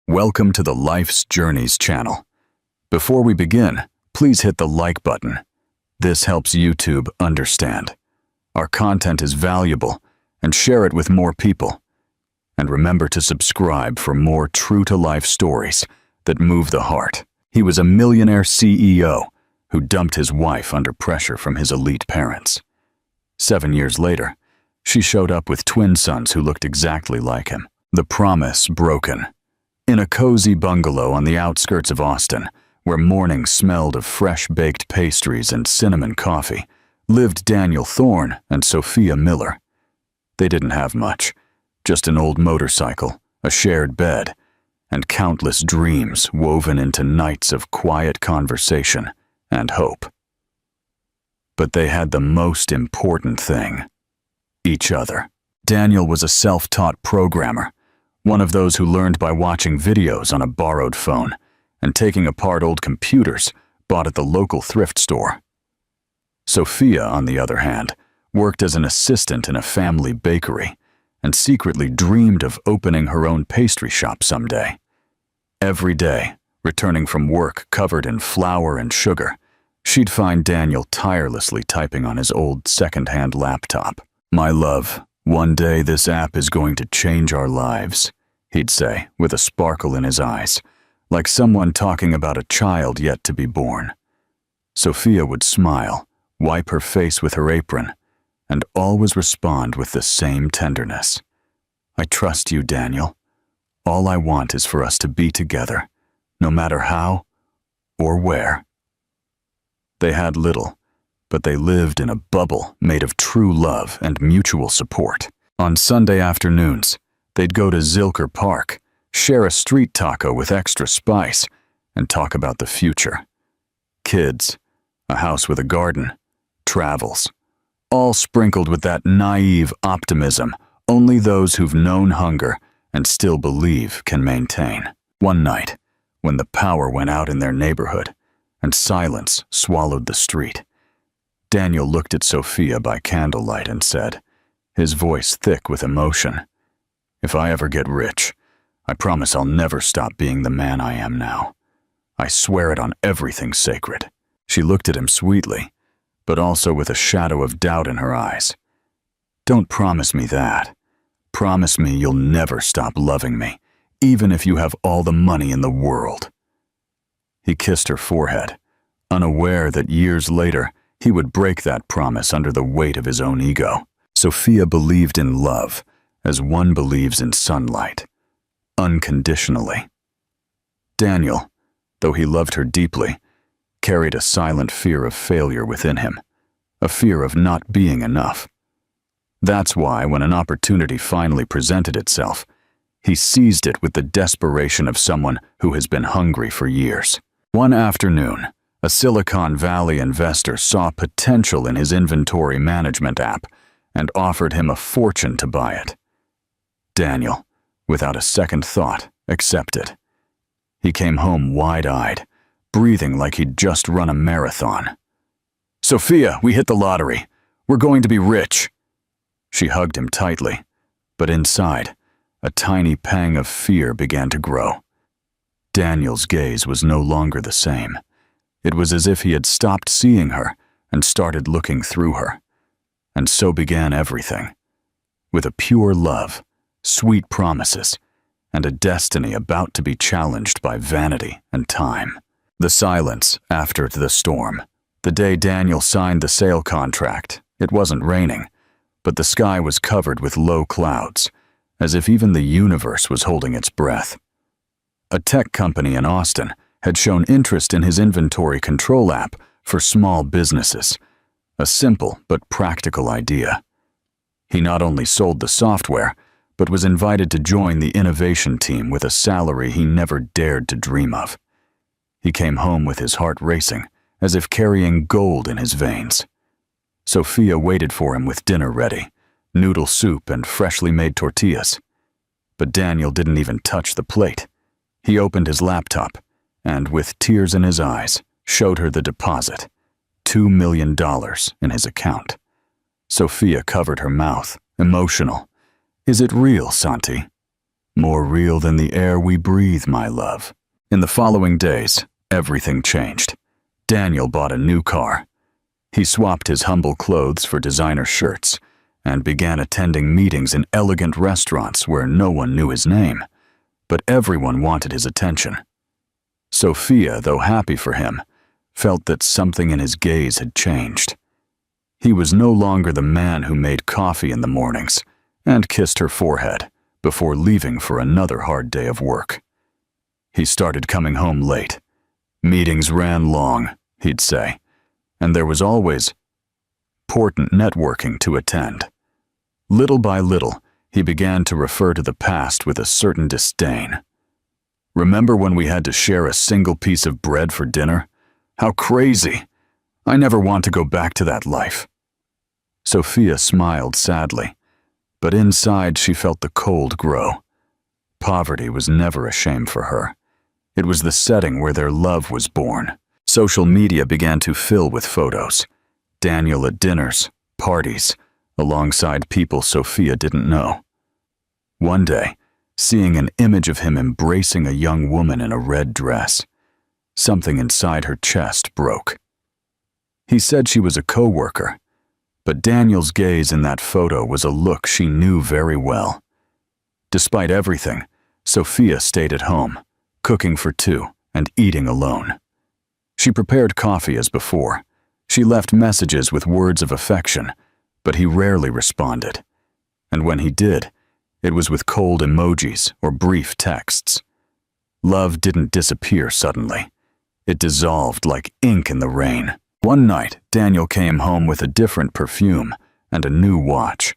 Welcome to the Life's Journeys channel. Before we begin, please hit the like button. This helps YouTube understand our content is valuable and share it with more people. And remember to subscribe for more true-to-life stories that move the heart. He was a millionaire CEO who dumped his wife under pressure from his elite parents. 7 years later, she showed up with twin sons who looked exactly like him. The promise broken. In a cozy bungalow on the outskirts of Austin, where mornings smelled of fresh-baked pastries and cinnamon coffee, lived Daniel Thorne and Sophia Miller. They didn't have much, just an old motorcycle, a shared bed, and countless dreams woven into nights of quiet conversation and hope. But they had the most important thing: each other. Daniel was a self-taught programmer, one of those who learned by watching videos on a borrowed phone and taking apart old computers bought at the local thrift store. Sophia, on the other hand, worked as an assistant in a family bakery and secretly dreamed of opening her own pastry shop someday. Every day, returning from work covered in flour and sugar, she'd find Daniel tirelessly typing on his old second-hand laptop. "My love, one day this app is going to change our lives," he'd say, with a sparkle in his eyes, like someone talking about a child yet to be born. Sophia would smile, wipe her face with her apron, and always respond with the same tenderness. "I trust you, Daniel. All I want is for us to be together, no matter how or where." They had little, but they lived in a bubble made of true love and mutual support. On Sunday afternoons, they'd go to Zilker Park, share a street taco with extra spice, and talk about the future. Kids, a house with a garden, travels, all sprinkled with that naive optimism only those who've known hunger and still believe can maintain. One night, when the power went out in their neighborhood and silence swallowed the street, Daniel looked at Sophia by candlelight and said, his voice thick with emotion, "If I ever get rich, I promise I'll never stop being the man I am now. I swear it on everything sacred." She looked at him sweetly, but also with a shadow of doubt in her eyes. "Don't promise me that. Promise me you'll never stop loving me, even if you have all the money in the world." He kissed her forehead, unaware that years later he would break that promise under the weight of his own ego. Sophia believed in love as one believes in sunlight, unconditionally. Daniel, though he loved her deeply, carried a silent fear of failure within him, a fear of not being enough. That's why, when an opportunity finally presented itself, he seized it with the desperation of someone who has been hungry for years. One afternoon, a Silicon Valley investor saw potential in his inventory management app and offered him a fortune to buy it. Daniel, without a second thought, accepted. He came home wide-eyed, breathing like he'd just run a marathon. "Sophia, we hit the lottery. We're going to be rich." She hugged him tightly, but inside, a tiny pang of fear began to grow. Daniel's gaze was no longer the same. It was as if he had stopped seeing her and started looking through her. And so began everything. With a pure love, sweet promises, and a destiny about to be challenged by vanity and time. The silence after the storm. The day Daniel signed the sale contract, it wasn't raining, but the sky was covered with low clouds, as if even the universe was holding its breath. A tech company in Austin had shown interest in his inventory control app for small businesses, a simple but practical idea. He not only sold the software, but was invited to join the innovation team with a salary he never dared to dream of. He came home with his heart racing, as if carrying gold in his veins. Sophia waited for him with dinner ready, noodle soup and freshly made tortillas. But Daniel didn't even touch the plate. He opened his laptop and, with tears in his eyes, showed her the deposit, $2 million in his account. Sophia covered her mouth, emotional. "Is it real, Santi?" More real than the air we breathe, my love. In the following days, everything changed. Daniel bought a new car. He swapped his humble clothes for designer shirts and began attending meetings in elegant restaurants where no one knew his name, but everyone wanted his attention. Sophia, though happy for him, felt that something in his gaze had changed. He was no longer the man who made coffee in the mornings and kissed her forehead before leaving for another hard day of work. He started coming home late. Meetings ran long, he'd say, and there was always important networking to attend. Little by little, he began to refer to the past with a certain disdain. Remember when we had to share a single piece of bread for dinner? How crazy! I never want to go back to that life. Sophia smiled sadly, but inside she felt the cold grow. Poverty was never a shame for her. It was the setting where their love was born. Social media began to fill with photos. Daniel at dinners, parties, alongside people Sophia didn't know. One day, seeing an image of him embracing a young woman in a red dress, something inside her chest broke. He said she was a co-worker, but Daniel's gaze in that photo was a look she knew very well. Despite everything, Sophia stayed at home, cooking for two and eating alone. She prepared coffee as before. She left messages with words of affection, but he rarely responded. And when he did, it was with cold emojis or brief texts. Love didn't disappear suddenly. It dissolved like ink in the rain. One night, Daniel came home with a different perfume and a new watch.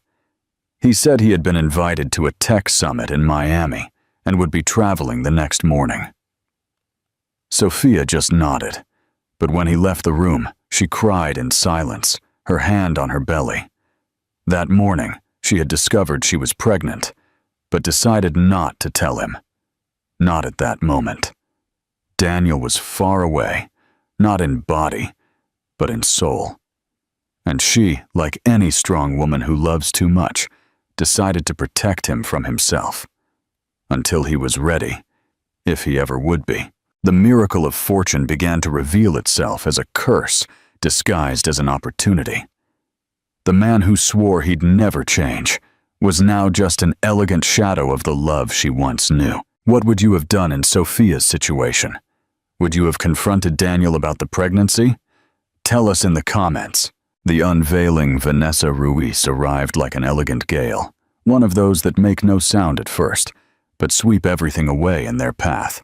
He said he had been invited to a tech summit in Miami and would be traveling the next morning. Sophia just nodded, but when he left the room, she cried in silence, her hand on her belly. That morning, she had discovered she was pregnant, but decided not to tell him. Not at that moment. Daniel was far away, not in body, but in soul. And she, like any strong woman who loves too much, decided to protect him from himself. Until he was ready, if he ever would be. The miracle of fortune began to reveal itself as a curse disguised as an opportunity. The man who swore he'd never change was now just an elegant shadow of the love she once knew. What would you have done in Sophia's situation? Would you have confronted Daniel about the pregnancy? Tell us in the comments. The unveiling Vanessa Ruiz arrived like an elegant gale, one of those that make no sound at first, but sweep everything away in their path.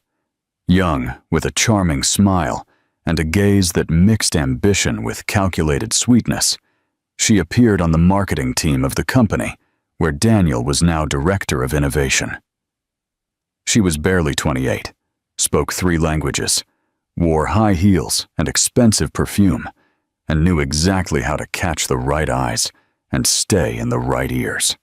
Young, with a charming smile and a gaze that mixed ambition with calculated sweetness, she appeared on the marketing team of the company, where Daniel was now director of innovation. She was barely 28, spoke 3 languages, wore high heels and expensive perfume, and knew exactly how to catch the right eyes and stay in the right ears.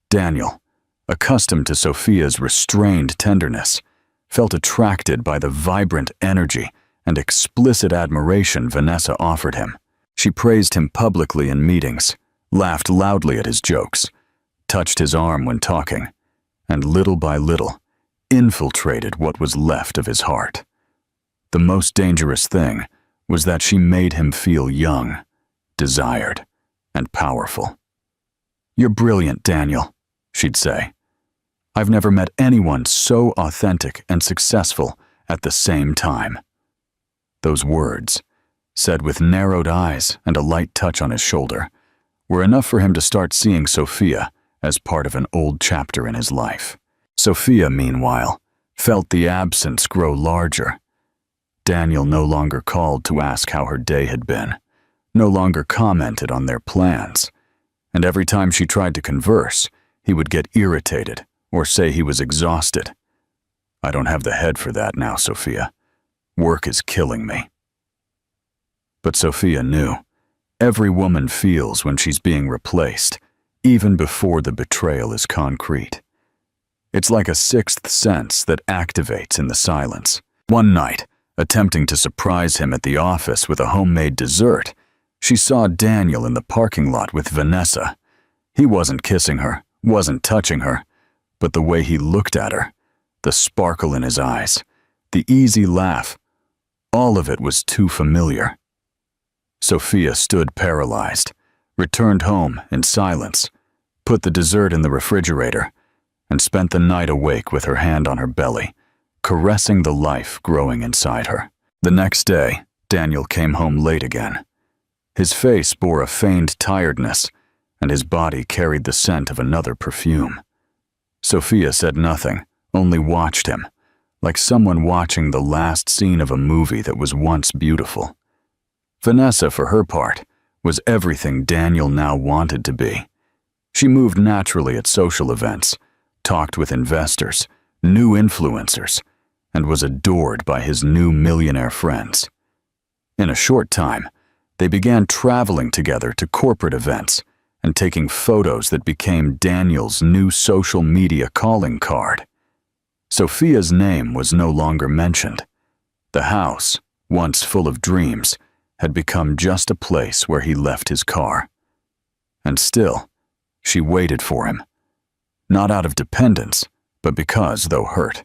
Daniel, accustomed to Sophia's restrained tenderness, felt attracted by the vibrant energy and explicit admiration Vanessa offered him. She praised him publicly in meetings, laughed loudly at his jokes, touched his arm when talking, and little by little infiltrated what was left of his heart. The most dangerous thing was that she made him feel young, desired, and powerful. "You're brilliant, Daniel," she'd say. "I've never met anyone so authentic and successful at the same time." Those words, said with narrowed eyes and a light touch on his shoulder, were enough for him to start seeing Sophia as part of an old chapter in his life. Sophia, meanwhile, felt the absence grow larger. Daniel no longer called to ask how her day had been, no longer commented on their plans, and every time she tried to converse, he would get irritated or say he was exhausted. "I don't have the head for that now, Sophia. Work is killing me." But Sophia knew. Every woman feels when she's being replaced, even before the betrayal is concrete. It's like a sixth sense that activates in the silence. One night, attempting to surprise him at the office with a homemade dessert, she saw Daniel in the parking lot with Vanessa. He wasn't kissing her, wasn't touching her, but the way he looked at her, the sparkle in his eyes, the easy laugh, all of it was too familiar. Sophia stood paralyzed, returned home in silence, put the dessert in the refrigerator, and spent the night awake with her hand on her belly, caressing the life growing inside her. The next day, Daniel came home late again. His face bore a feigned tiredness, and his body carried the scent of another perfume. Sophia said nothing, only watched him, like someone watching the last scene of a movie that was once beautiful. Vanessa, for her part, was everything Daniel now wanted to be. She moved naturally at social events, talked with investors, new influencers, and was adored by his new millionaire friends. In a short time, they began traveling together to corporate events and taking photos that became Daniel's new social media calling card. Sophia's name was no longer mentioned. The house, once full of dreams, had become just a place where he left his car. And still, she waited for him. Not out of dependence, but because, though hurt,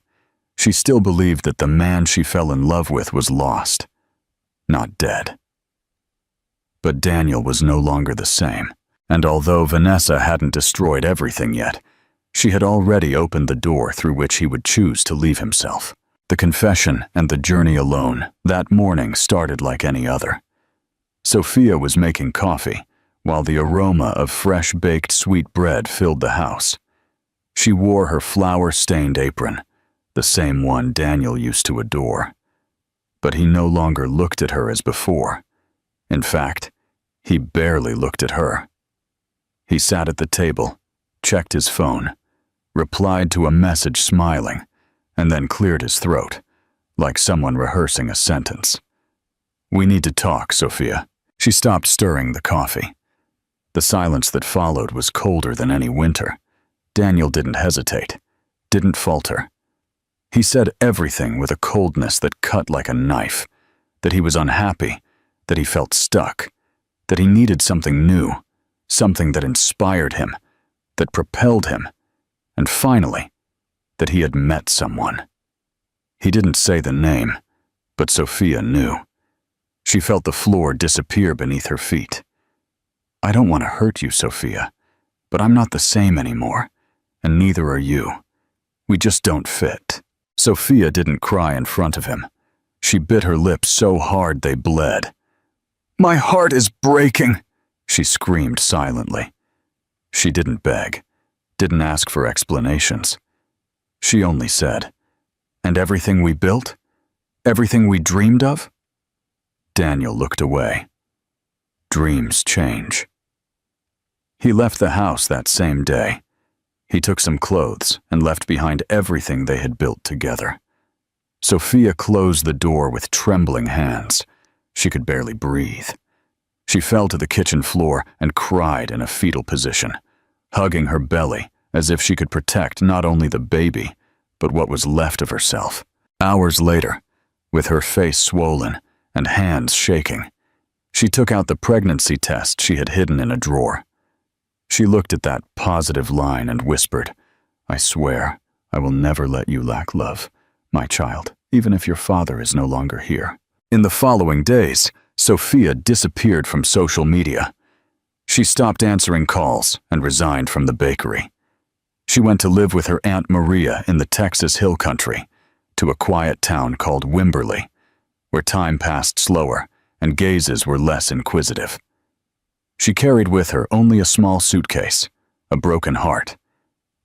she still believed that the man she fell in love with was lost, not dead. But Daniel was no longer the same, and although Vanessa hadn't destroyed everything yet, she had already opened the door through which he would choose to leave himself. The confession and the journey alone that morning started like any other. Sophia was making coffee, while the aroma of fresh-baked sweet bread filled the house. She wore her flour-stained apron, the same one Daniel used to adore. But he no longer looked at her as before. In fact, he barely looked at her. He sat at the table, checked his phone, replied to a message smiling, and then cleared his throat, like someone rehearsing a sentence. "We need to talk, Sophia." She stopped stirring the coffee. The silence that followed was colder than any winter. Daniel didn't hesitate, didn't falter. He said everything with a coldness that cut like a knife, that he was unhappy, that he felt stuck, that he needed something new, something that inspired him, that propelled him, and finally, that he had met someone. He didn't say the name, but Sophia knew. She felt the floor disappear beneath her feet. "I don't want to hurt you, Sophia, but I'm not the same anymore, and neither are you. We just don't fit." Sophia didn't cry in front of him. She bit her lips so hard they bled. "My heart is breaking," she screamed silently. She didn't beg, didn't ask for explanations. She only said, "And everything we built? Everything we dreamed of?" Daniel looked away. Dreams change. He left the house that same day. He took some clothes and left behind everything they had built together. Sophia closed the door with trembling hands. She could barely breathe. She fell to the kitchen floor and cried in a fetal position, hugging her belly as if she could protect not only the baby, but what was left of herself. Hours later, with her face swollen and hands shaking, she took out the pregnancy test she had hidden in a drawer. She looked at that positive line and whispered, "I swear I will never let you lack love, my child, even if your father is no longer here." In the following days, Sophia disappeared from social media. She stopped answering calls and resigned from the bakery. She went to live with her Aunt Maria in the Texas Hill Country, to a quiet town called Wimberley, where time passed slower and gazes were less inquisitive. She carried with her only a small suitcase, a broken heart,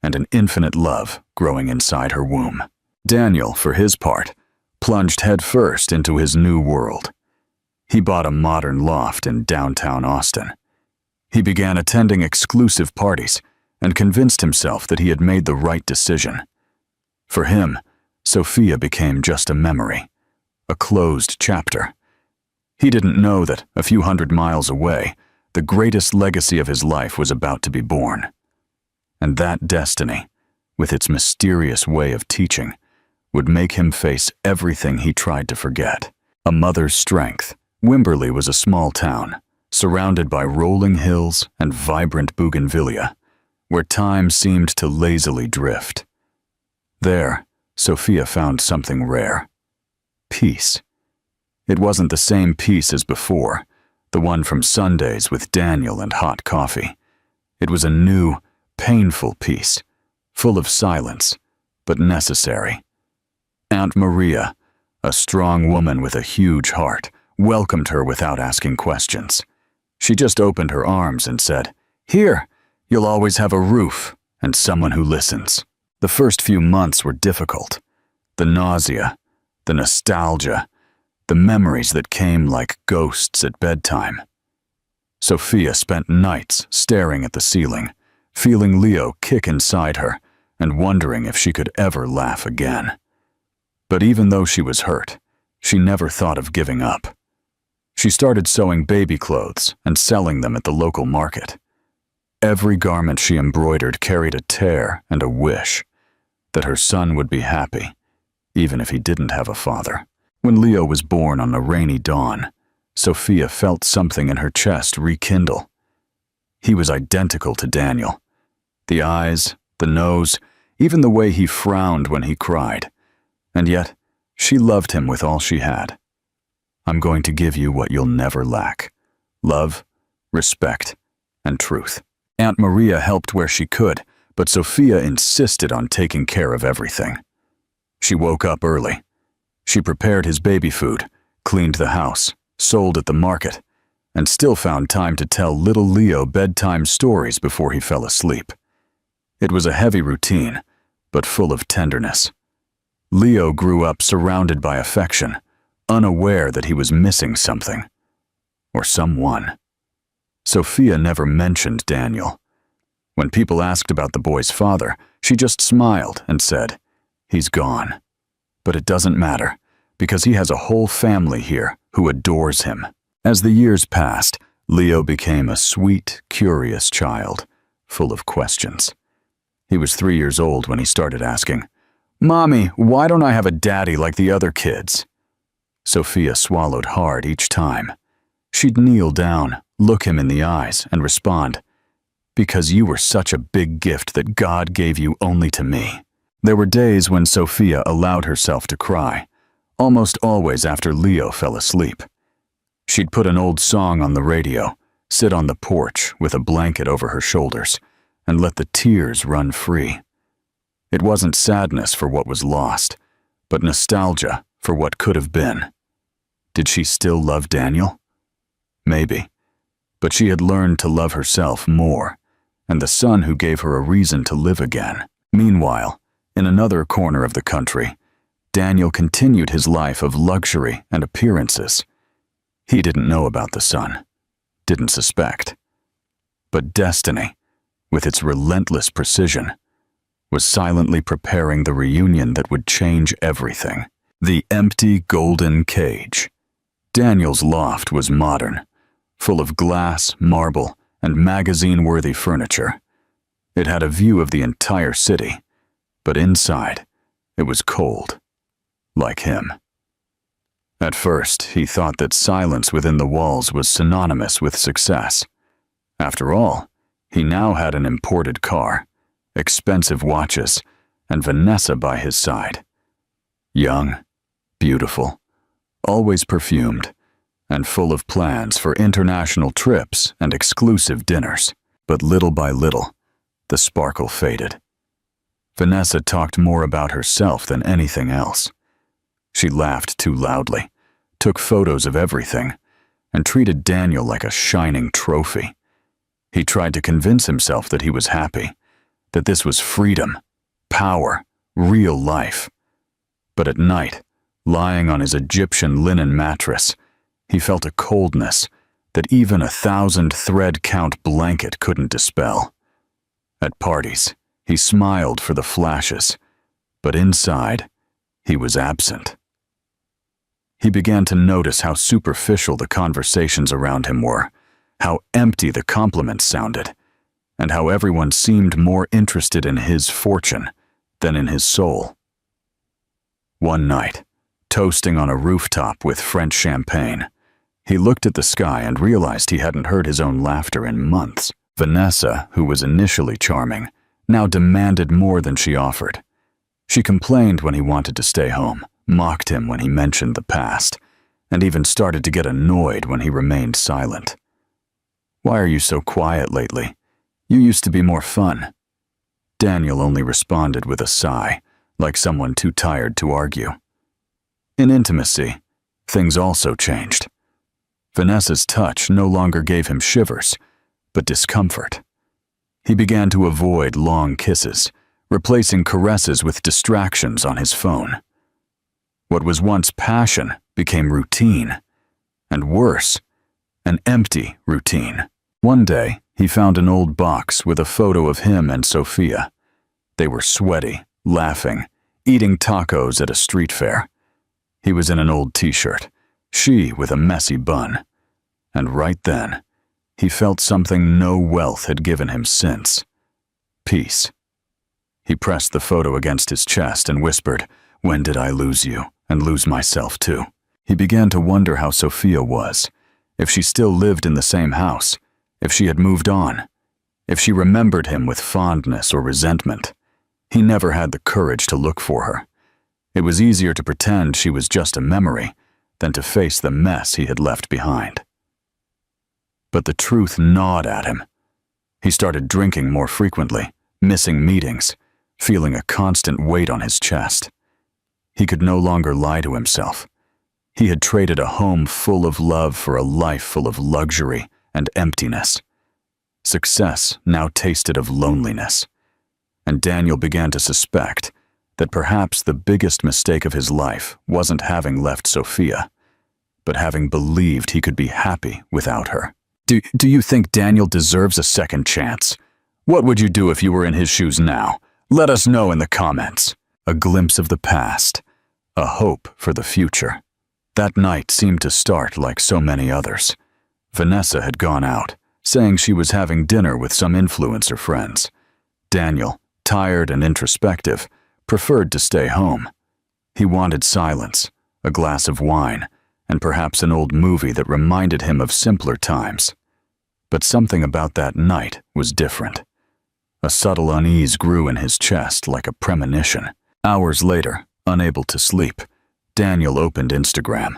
and an infinite love growing inside her womb. Daniel, for his part, plunged headfirst into his new world. He bought a modern loft in downtown Austin. He began attending exclusive parties and convinced himself that he had made the right decision. For him, Sophia became just a memory, a closed chapter. He didn't know that, a few hundred miles away, the greatest legacy of his life was about to be born. And that destiny, with its mysterious way of teaching, would make him face everything he tried to forget. A mother's strength. Wimberley was a small town, surrounded by rolling hills and vibrant bougainvillea, where time seemed to lazily drift. There, Sophia found something rare. Peace. It wasn't the same peace as before, the one from Sundays with Daniel and hot coffee. It was a new, painful peace, full of silence, but necessary. Aunt Maria, a strong woman with a huge heart, welcomed her without asking questions. She just opened her arms and said, "Here, you'll always have a roof and someone who listens." The first few months were difficult. The nausea, the nostalgia, the memories that came like ghosts at bedtime. Sophia spent nights staring at the ceiling, feeling Leo kick inside her and wondering if she could ever laugh again. But even though she was hurt, she never thought of giving up. She started sewing baby clothes and selling them at the local market. Every garment she embroidered carried a tear and a wish that her son would be happy, even if he didn't have a father. When Leo was born on a rainy dawn, Sophia felt something in her chest rekindle. He was identical to Daniel. The eyes, the nose, even the way he frowned when he cried. And yet, she loved him with all she had. "I'm going to give you what you'll never lack: love, respect, and truth." Aunt Maria helped where she could, but Sophia insisted on taking care of everything. She woke up early. She prepared his baby food, cleaned the house, sold at the market, and still found time to tell little Leo bedtime stories before he fell asleep. It was a heavy routine, but full of tenderness. Leo grew up surrounded by affection, unaware that he was missing something, or someone. Sophia never mentioned Daniel. When people asked about the boy's father, she just smiled and said, "He's gone. But it doesn't matter, because he has a whole family here who adores him." As the years passed, Leo became a sweet, curious child, full of questions. He was 3 years old when he started asking, "Mommy, why don't I have a daddy like the other kids?" Sophia swallowed hard each time. She'd kneel down, look him in the eyes, and respond, "Because you were such a big gift that God gave you only to me." There were days when Sophia allowed herself to cry, almost always after Leo fell asleep. She'd put an old song on the radio, sit on the porch with a blanket over her shoulders, and let the tears run free. It wasn't sadness for what was lost, but nostalgia for what could have been. Did she still love Daniel? Maybe, but she had learned to love herself more, and the son who gave her a reason to live again. Meanwhile, in another corner of the country, Daniel continued his life of luxury and appearances. He didn't know about the son, didn't suspect. But destiny, with its relentless precision, was silently preparing the reunion that would change everything. The empty golden cage. Daniel's loft was modern, full of glass, marble, and magazine-worthy furniture. It had a view of the entire city, but inside, it was cold, like him. At first, he thought that silence within the walls was synonymous with success. After all, he now had an imported car, expensive watches, and Vanessa by his side. Young, beautiful, always perfumed, and full of plans for international trips and exclusive dinners. But little by little, the sparkle faded. Vanessa talked more about herself than anything else. She laughed too loudly, took photos of everything, and treated Daniel like a shining trophy. He tried to convince himself that he was happy, that this was freedom, power, real life. But at night, lying on his Egyptian linen mattress, he felt a coldness that even a 1,000-thread-count blanket couldn't dispel. At parties, he smiled for the flashes, but inside, he was absent. He began to notice how superficial the conversations around him were, how empty the compliments sounded, and how everyone seemed more interested in his fortune than in his soul. One night, toasting on a rooftop with French champagne, he looked at the sky and realized he hadn't heard his own laughter in months. Vanessa, who was initially charming, now demanded more than she offered. She complained when he wanted to stay home, mocked him when he mentioned the past, and even started to get annoyed when he remained silent. "Why are you so quiet lately? You used to be more fun." Daniel only responded with a sigh, like someone too tired to argue. In intimacy, things also changed. Vanessa's touch no longer gave him shivers, but discomfort. He began to avoid long kisses, replacing caresses with distractions on his phone. What was once passion became routine, and worse, an empty routine. One day, he found an old box with a photo of him and Sophia. They were sweaty, laughing, eating tacos at a street fair. He was in an old t-shirt, she with a messy bun. And right then, he felt something no wealth had given him since: peace. He pressed the photo against his chest and whispered, "When did I lose you, and lose myself too?" He began to wonder how Sophia was, if she still lived in the same house, if she had moved on, if she remembered him with fondness or resentment. He never had the courage to look for her. It was easier to pretend she was just a memory than to face the mess he had left behind. But the truth gnawed at him. He started drinking more frequently, missing meetings, feeling a constant weight on his chest. He could no longer lie to himself. He had traded a home full of love for a life full of luxury and emptiness. Success now tasted of loneliness, and Daniel began to suspect that perhaps the biggest mistake of his life wasn't having left Sophia, but having believed he could be happy without her. Do you think Daniel deserves a second chance? What would you do if you were in his shoes now? Let us know in the comments. A glimpse of the past, a hope for the future. That night seemed to start like so many others. Vanessa had gone out, saying she was having dinner with some influencer friends. Daniel, tired and introspective, preferred to stay home. He wanted silence, a glass of wine, and perhaps an old movie that reminded him of simpler times. But something about that night was different. A subtle unease grew in his chest like a premonition. Hours later, unable to sleep, Daniel opened Instagram.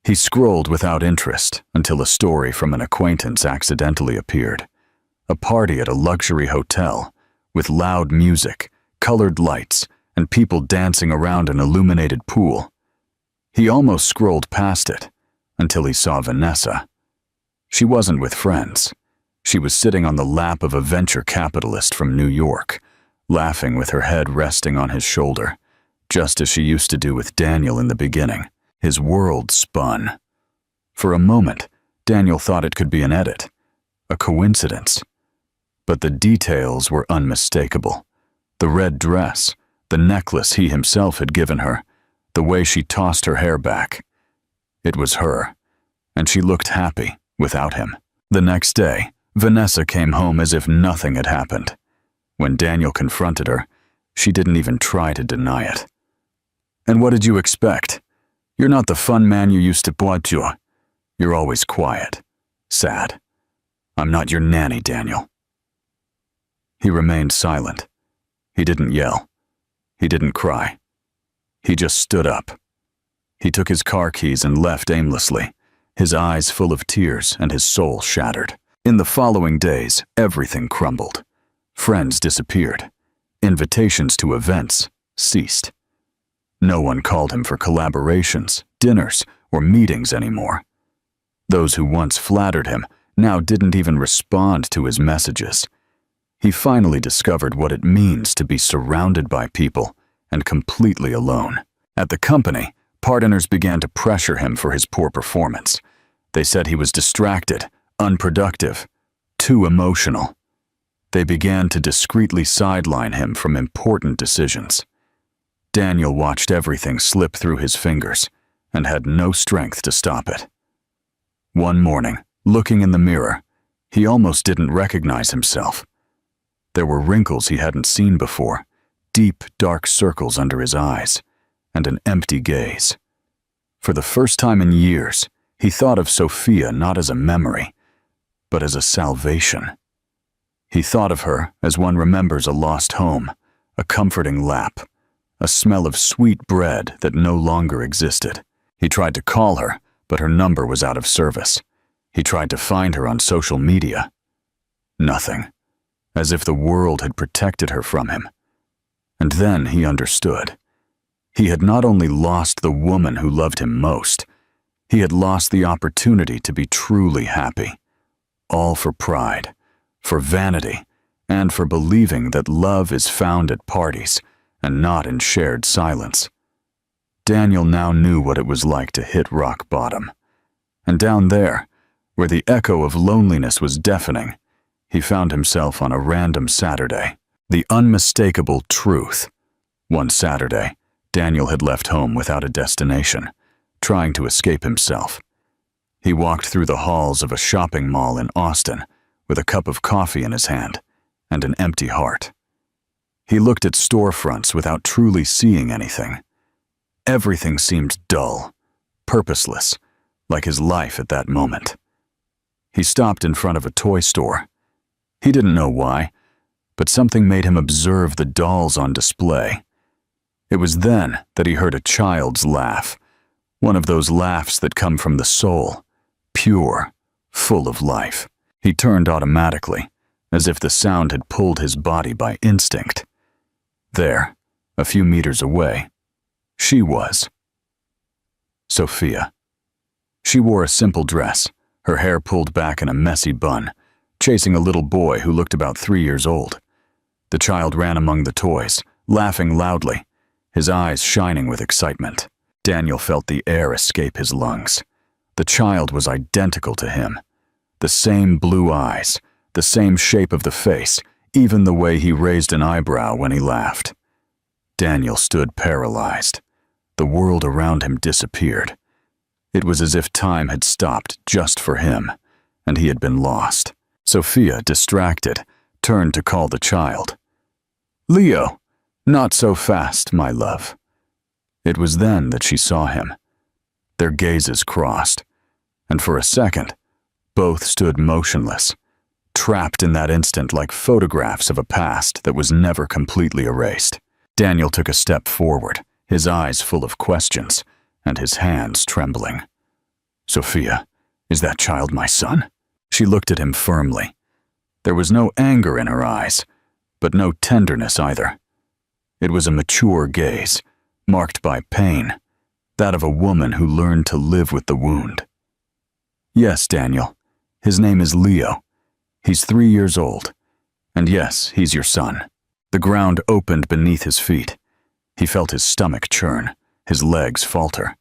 He scrolled without interest until a story from an acquaintance accidentally appeared. A party at a luxury hotel, with loud music, colored lights, and people dancing around an illuminated pool. He almost scrolled past it until he saw Vanessa. She wasn't with friends. She was sitting on the lap of a venture capitalist from New York, laughing with her head resting on his shoulder, just as she used to do with Daniel in the beginning. His world spun. For a moment, Daniel thought it could be an edit, a coincidence. But the details were unmistakable. The red dress, the necklace he himself had given her, the way she tossed her hair back. It was her, and she looked happy without him. The next day, Vanessa came home as if nothing had happened. When Daniel confronted her, she didn't even try to deny it. "And what did you expect? You're not the fun man you used to be. You're always quiet, sad. I'm not your nanny, Daniel." He remained silent. He didn't yell. He didn't cry. He just stood up. He took his car keys and left aimlessly, his eyes full of tears and his soul shattered. In the following days, everything crumbled. Friends disappeared. Invitations to events ceased. No one called him for collaborations, dinners, or meetings anymore. Those who once flattered him now didn't even respond to his messages. He finally discovered what it means to be surrounded by people and completely alone. At the company, partners began to pressure him for his poor performance. They said he was distracted, unproductive, too emotional. They began to discreetly sideline him from important decisions. Daniel watched everything slip through his fingers and had no strength to stop it. One morning, looking in the mirror, he almost didn't recognize himself. There were wrinkles he hadn't seen before, deep, dark circles under his eyes, and an empty gaze. For the first time in years, he thought of Sophia not as a memory, but as a salvation. He thought of her as one remembers a lost home, a comforting lap, a smell of sweet bread that no longer existed. He tried to call her, but her number was out of service. He tried to find her on social media. Nothing. As if the world had protected her from him. And then he understood. He had not only lost the woman who loved him most, he had lost the opportunity to be truly happy. All for pride, for vanity, and for believing that love is found at parties and not in shared silence. Daniel now knew what it was like to hit rock bottom. And down there, where the echo of loneliness was deafening, he found himself on a random Saturday. The unmistakable truth. One Saturday, Daniel had left home without a destination, trying to escape himself. He walked through the halls of a shopping mall in Austin with a cup of coffee in his hand and an empty heart. He looked at storefronts without truly seeing anything. Everything seemed dull, purposeless, like his life at that moment. He stopped in front of a toy store. He didn't know why, but something made him observe the dolls on display. It was then that he heard a child's laugh, one of those laughs that come from the soul, pure, full of life. He turned automatically, as if the sound had pulled his body by instinct. There, a few meters away, she was. Sophia. She wore a simple dress, her hair pulled back in a messy bun, chasing a little boy who looked about 3 years old. The child ran among the toys, laughing loudly, his eyes shining with excitement. Daniel felt the air escape his lungs. The child was identical to him. The same blue eyes, the same shape of the face, even the way he raised an eyebrow when he laughed. Daniel stood paralyzed. The world around him disappeared. It was as if time had stopped just for him, and he had been lost. Sophia, distracted, turned to call the child. "Leo, not so fast, my love." It was then that she saw him. Their gazes crossed, and for a second, both stood motionless, trapped in that instant like photographs of a past that was never completely erased. Daniel took a step forward, his eyes full of questions, and his hands trembling. "Sophia, is that child my son?" She looked at him firmly. There was no anger in her eyes, but no tenderness either. It was a mature gaze, marked by pain, that of a woman who learned to live with the wound. "Yes, Daniel. His name is Leo. He's 3 years old. And yes, he's your son." The ground opened beneath his feet. He felt his stomach churn, his legs falter.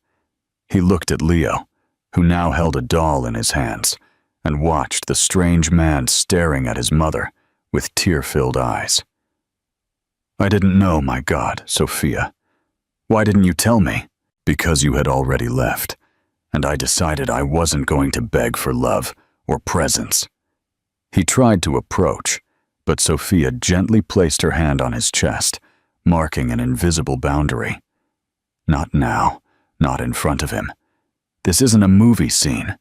He looked at Leo, who now held a doll in his hands, and watched the strange man staring at his mother with tear-filled eyes. "I didn't know, my God, Sophia. Why didn't you tell me?" "Because you had already left, and I decided I wasn't going to beg for love or presents." He tried to approach, but Sophia gently placed her hand on his chest, marking an invisible boundary. "Not now, not in front of him. This isn't a movie scene.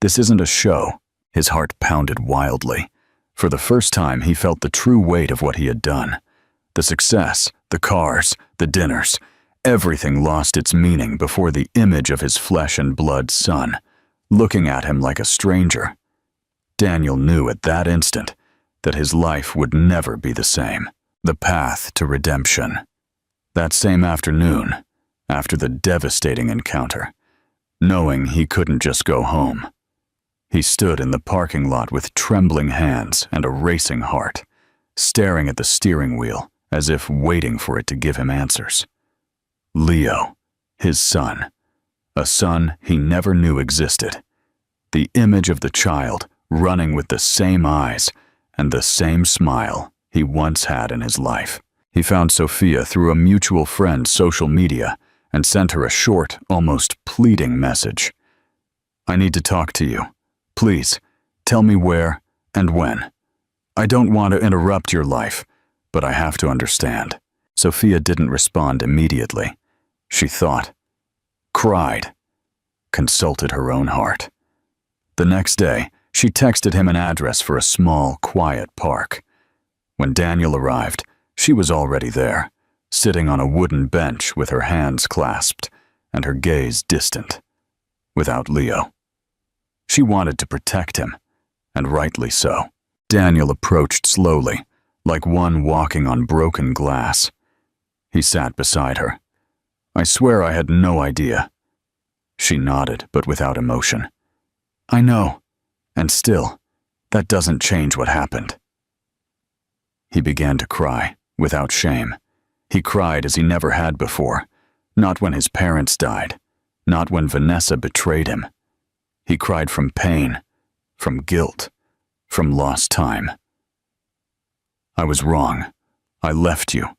This isn't a show." His heart pounded wildly. For the first time, he felt the true weight of what he had done. The success, the cars, the dinners, everything lost its meaning before the image of his flesh and blood son, looking at him like a stranger. Daniel knew at that instant that his life would never be the same. The path to redemption. That same afternoon, after the devastating encounter, knowing he couldn't just go home, he stood in the parking lot with trembling hands and a racing heart, staring at the steering wheel as if waiting for it to give him answers. Leo, his son, a son he never knew existed. The image of the child running with the same eyes and the same smile he once had in his life. He found Sophia through a mutual friend's social media and sent her a short, almost pleading message. "I need to talk to you. Please, tell me where and when. I don't want to interrupt your life, but I have to understand." Sophia didn't respond immediately. She thought, cried, consulted her own heart. The next day, she texted him an address for a small, quiet park. When Daniel arrived, she was already there, sitting on a wooden bench with her hands clasped and her gaze distant, without Leo. She wanted to protect him, and rightly so. Daniel approached slowly, like one walking on broken glass. He sat beside her. "I swear I had no idea." She nodded, but without emotion. "I know, and still, that doesn't change what happened." He began to cry, without shame. He cried as he never had before, not when his parents died, not when Vanessa betrayed him. He cried from pain, from guilt, from lost time. "I was wrong. I left you.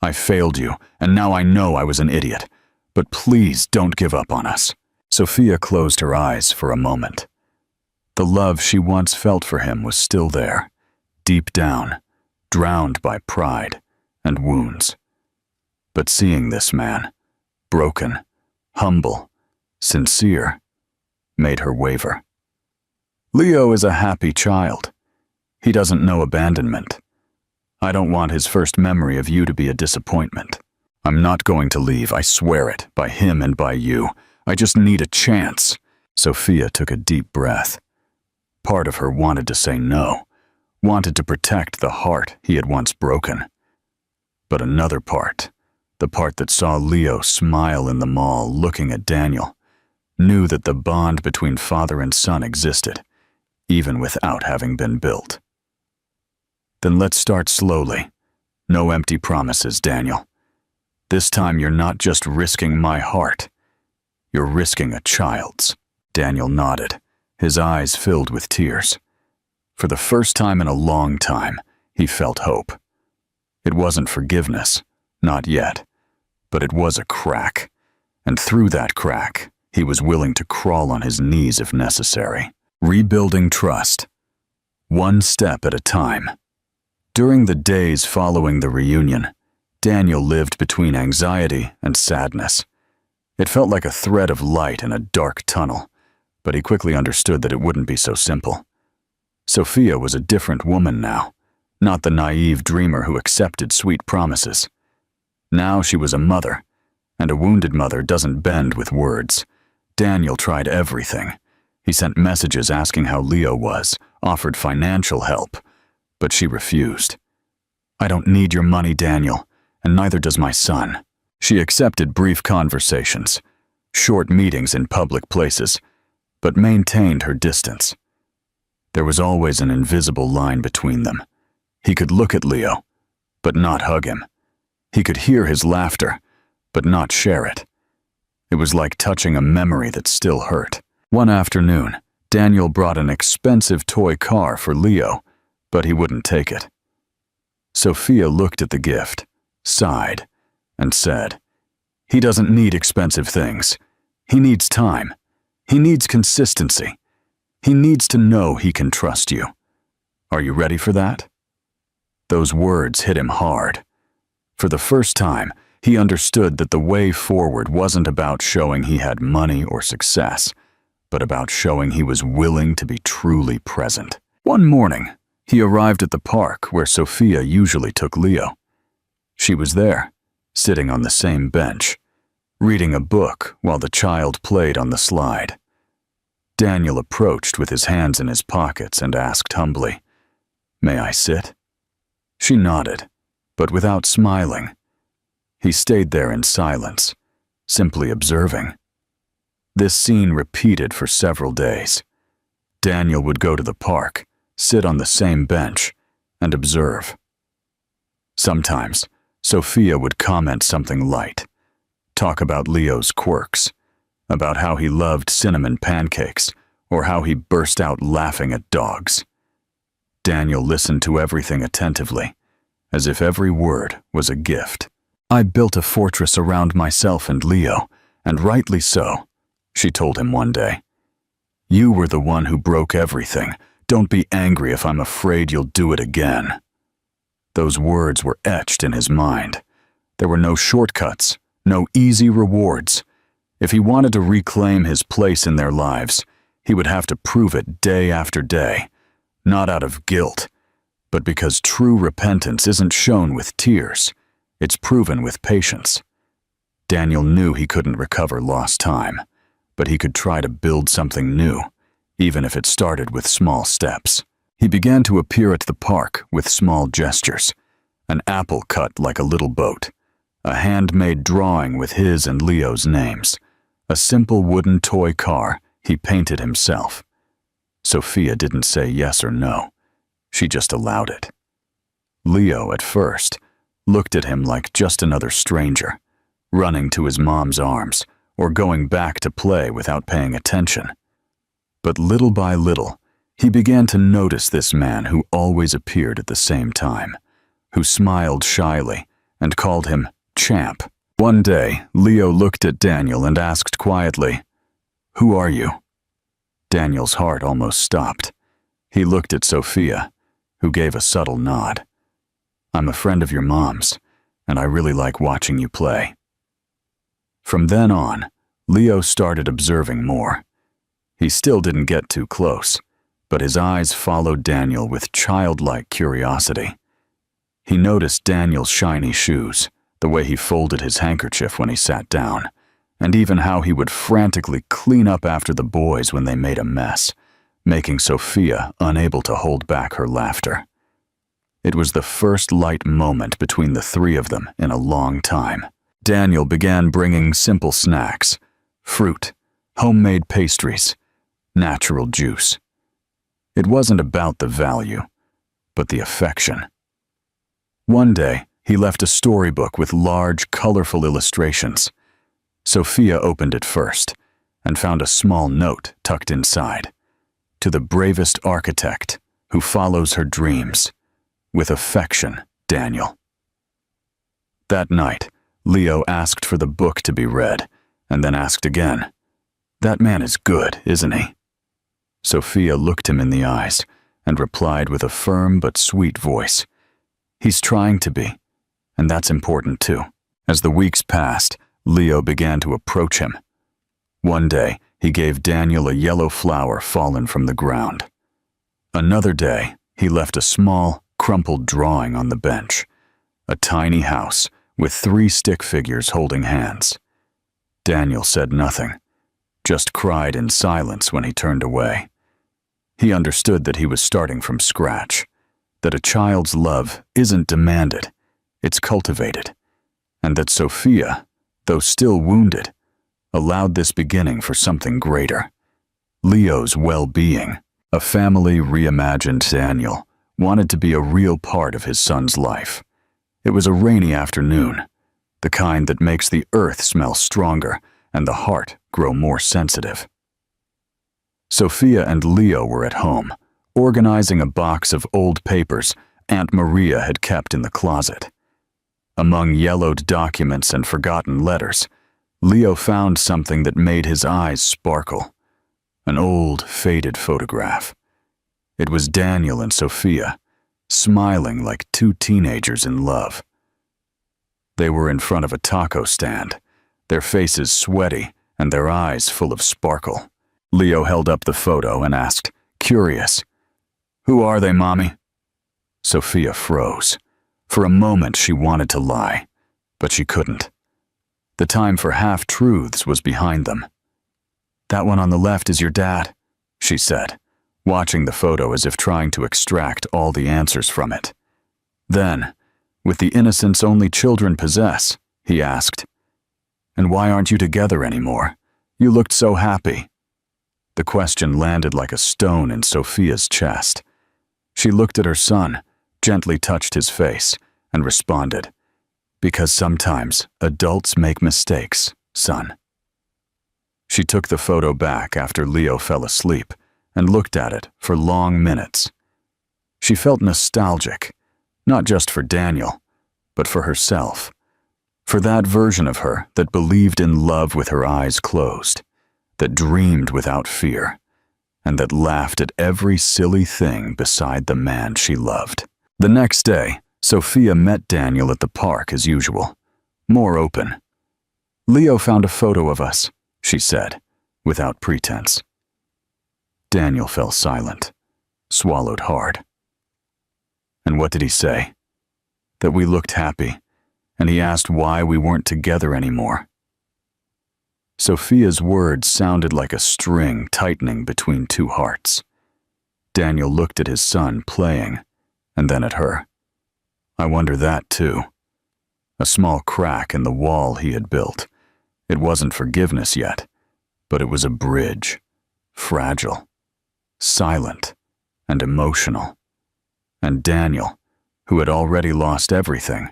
I failed you, and now I know I was an idiot. But please don't give up on us." Sophia closed her eyes for a moment. The love she once felt for him was still there, deep down, drowned by pride and wounds. But seeing this man, broken, humble, sincere, made her waver. "Leo is a happy child. He doesn't know abandonment. I don't want his first memory of you to be a disappointment. I'm not going to leave, I swear it, by him and by you. I just need a chance." Sophia took a deep breath. Part of her wanted to say no, wanted to protect the heart he had once broken. But another part, the part that saw Leo smile in the mall looking at Daniel, knew that the bond between father and son existed, even without having been built. "Then let's start slowly. No empty promises, Daniel. This time you're not just risking my heart. You're risking a child's." Daniel nodded, his eyes filled with tears. For the first time in a long time, he felt hope. It wasn't forgiveness, not yet, but it was a crack, and through that crack, he was willing to crawl on his knees if necessary. Rebuilding trust, one step at a time. During the days following the reunion, Daniel lived between anxiety and sadness. It felt like a thread of light in a dark tunnel, but he quickly understood that it wouldn't be so simple. Sophia was a different woman now, not the naive dreamer who accepted sweet promises. Now she was a mother, and a wounded mother doesn't bend with words. Daniel tried everything. He sent messages asking how Leo was, offered financial help, but she refused. "I don't need your money, Daniel, and neither does my son." She accepted brief conversations, short meetings in public places, but maintained her distance. There was always an invisible line between them. He could look at Leo, but not hug him. He could hear his laughter, but not share it. It was like touching a memory that still hurt. One afternoon, Daniel brought an expensive toy car for Leo, but he wouldn't take it. Sophia looked at the gift, sighed, and said, "He doesn't need expensive things. He needs time. He needs consistency. He needs to know he can trust you. Are you ready for that?" Those words hit him hard. For the first time, he understood that the way forward wasn't about showing he had money or success, but about showing he was willing to be truly present. One morning, he arrived at the park where Sophia usually took Leo. She was there, sitting on the same bench, reading a book while the child played on the slide. Daniel approached with his hands in his pockets and asked humbly, "May I sit?" She nodded, but without smiling. He stayed there in silence, simply observing. This scene repeated for several days. Daniel would go to the park, sit on the same bench, and observe. Sometimes, Sophia would comment something light, talk about Leo's quirks, about how he loved cinnamon pancakes, or how he burst out laughing at dogs. Daniel listened to everything attentively, as if every word was a gift. "I built a fortress around myself and Leo, and rightly so," she told him one day. "You were the one who broke everything. Don't be angry if I'm afraid you'll do it again." Those words were etched in his mind. There were no shortcuts, no easy rewards. If he wanted to reclaim his place in their lives, he would have to prove it day after day, not out of guilt, But because true repentance isn't shown with tears, it's proven with patience. Daniel knew he couldn't recover lost time, but he could try to build something new, even if it started with small steps. He began to appear at the park with small gestures, an apple cut like a little boat, a handmade drawing with his and Leo's names, a simple wooden toy car he painted himself. Sophia didn't say yes or no. She just allowed it. Leo, at first, looked at him like just another stranger, running to his mom's arms or going back to play without paying attention. But little by little, he began to notice this man who always appeared at the same time, who smiled shyly and called him Champ. One day, Leo looked at Daniel and asked quietly, "Who are you?" Daniel's heart almost stopped. He looked at Sophia, who gave a subtle nod. "I'm a friend of your mom's, and I really like watching you play." From then on, Leo started observing more. He still didn't get too close, but his eyes followed Daniel with childlike curiosity. He noticed Daniel's shiny shoes, the way he folded his handkerchief when he sat down, and even how he would frantically clean up after the boys when they made a mess, making Sophia unable to hold back her laughter. It was the first light moment between the three of them in a long time. Daniel began bringing simple snacks, fruit, homemade pastries, natural juice. It wasn't about the value, but the affection. One day, he left a storybook with large, colorful illustrations. Sophia opened it first and found a small note tucked inside. "To the bravest architect who follows her dreams. With affection, Daniel." That night, Leo asked for the book to be read, and then asked again, "That man is good, isn't he?" Sophia looked him in the eyes and replied with a firm but sweet voice, "He's trying to be, and that's important too." As the weeks passed, Leo began to approach him. One day, he gave Daniel a yellow flower fallen from the ground. Another day, he left a small, crumpled drawing on the bench, a tiny house with 3 stick figures holding hands. Daniel said nothing, just cried in silence when he turned away. He understood that he was starting from scratch, that a child's love isn't demanded, it's cultivated, and that Sophia, though still wounded, allowed this beginning for something greater. Leo's well-being. A family reimagined Daniel wanted to be a real part of his son's life. It was a rainy afternoon, the kind that makes the earth smell stronger and the heart grow more sensitive. Sophia and Leo were at home, organizing a box of old papers Aunt Maria had kept in the closet. Among yellowed documents and forgotten letters, Leo found something that made his eyes sparkle. An old, faded photograph. It was Daniel and Sophia, smiling like 2 teenagers in love. They were in front of a taco stand, their faces sweaty and their eyes full of sparkle. Leo held up the photo and asked, curious, "Who are they, Mommy?" Sophia froze. For a moment she wanted to lie, but she couldn't. The time for half-truths was behind them. "That one on the left is your dad," she said, watching the photo as if trying to extract all the answers from it. Then, with the innocence only children possess, he asked, "And why aren't you together anymore? You looked so happy." The question landed like a stone in Sophia's chest. She looked at her son, gently touched his face, and responded, "Because sometimes adults make mistakes, son." She took the photo back after Leo fell asleep and looked at it for long minutes. She felt nostalgic, not just for Daniel, but for herself, for that version of her that believed in love with her eyes closed, that dreamed without fear, and that laughed at every silly thing beside the man she loved. The next day, Sophia met Daniel at the park as usual, more open. "Leo found a photo of us," she said, without pretense. Daniel fell silent, swallowed hard. And what did he say? That we looked happy, and he asked why we weren't together anymore. Sophia's words sounded like a string tightening between two hearts. Daniel looked at his son playing, and then at her. I wonder that too. A small crack in the wall he had built. It wasn't forgiveness yet, but it was a bridge, fragile, silent, and emotional. And Daniel, who had already lost everything,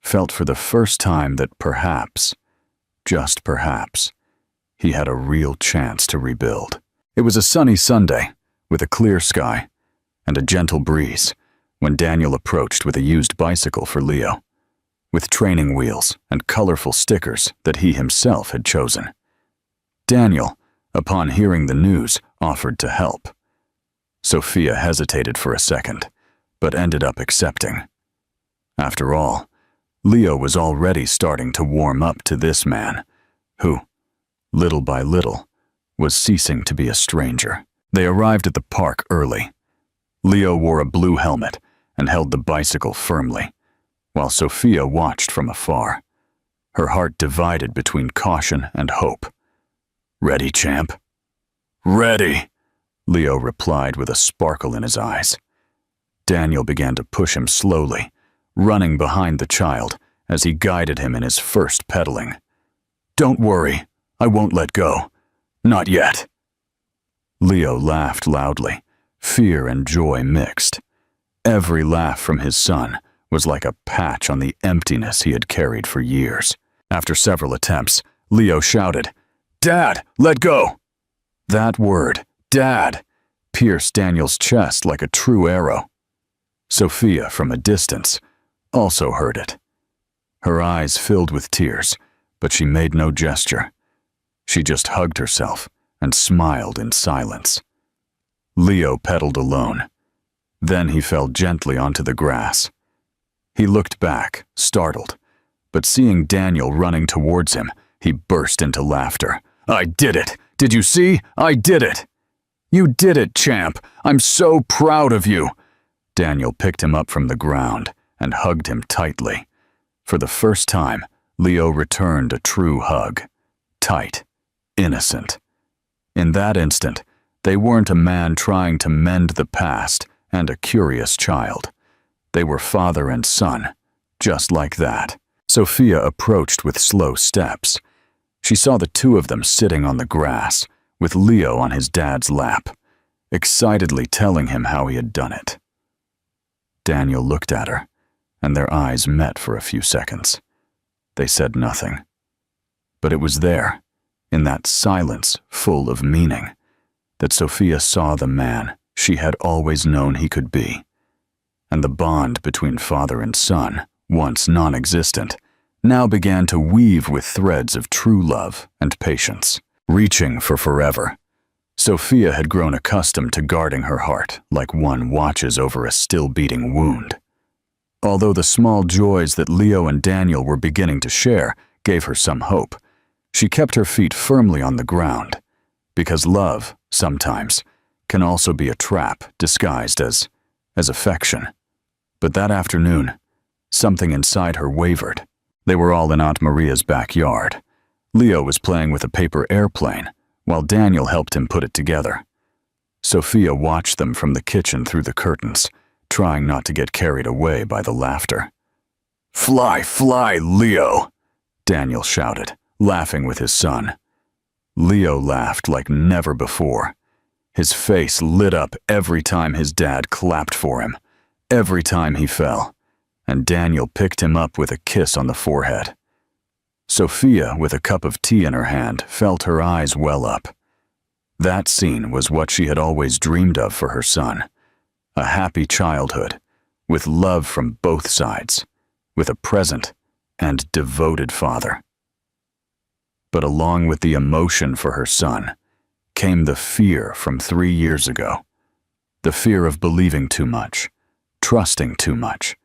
felt for the first time that perhaps, just perhaps, he had a real chance to rebuild. It was a sunny Sunday, with a clear sky and a gentle breeze, when Daniel approached with a used bicycle for Leo, with training wheels and colorful stickers that he himself had chosen. Daniel, upon hearing the news, offered to help. Sophia hesitated for a second, but ended up accepting. After all, Leo was already starting to warm up to this man, who, little by little, was ceasing to be a stranger. They arrived at the park early. Leo wore a blue helmet and held the bicycle firmly, while Sophia watched from afar, her heart divided between caution and hope. "Ready, champ?" "Ready," Leo replied with a sparkle in his eyes. Daniel began to push him slowly, running behind the child as he guided him in his first pedaling. "Don't worry, I won't let go. Not yet." Leo laughed loudly, fear and joy mixed. Every laugh from his son was like a patch on the emptiness he had carried for years. After several attempts, Leo shouted, "Dad, let go!" That word, Dad, pierced Daniel's chest like a true arrow. Sophia, from a distance, also heard it. Her eyes filled with tears, but she made no gesture. She just hugged herself and smiled in silence. Leo pedaled alone. Then he fell gently onto the grass. He looked back, startled, but seeing Daniel running towards him, he burst into laughter. "I did it! Did you see? I did it!" "You did it, champ! I'm so proud of you!" Daniel picked him up from the ground and hugged him tightly. For the first time, Leo returned a true hug. Tight, innocent. In that instant, they weren't a man trying to mend the past and a curious child. They were father and son, just like that. Sophia approached with slow steps. She saw the two of them sitting on the grass, with Leo on his dad's lap, excitedly telling him how he had done it. Daniel looked at her, and their eyes met for a few seconds. They said nothing. But it was there, in that silence full of meaning, that Sophia saw the man she had always known he could be. And the bond between father and son, once non-existent, now began to weave with threads of true love and patience, reaching for forever. Sophia had grown accustomed to guarding her heart like one watches over a still-beating wound. Although the small joys that Leo and Daniel were beginning to share gave her some hope, she kept her feet firmly on the ground, because love, sometimes, can also be a trap disguised as affection. But that afternoon, something inside her wavered. They were all in Aunt Maria's backyard. Leo was playing with a paper airplane, while Daniel helped him put it together. Sophia watched them from the kitchen through the curtains, trying not to get carried away by the laughter. "Fly, fly, Leo!" Daniel shouted, laughing with his son. Leo laughed like never before. His face lit up every time his dad clapped for him, every time he fell, and Daniel picked him up with a kiss on the forehead. Sophia, with a cup of tea in her hand, felt her eyes well up. That scene was what she had always dreamed of for her son. A happy childhood, with love from both sides, with a present and devoted father. But along with the emotion for her son, came the fear from 3 years ago. The fear of believing too much, trusting too much,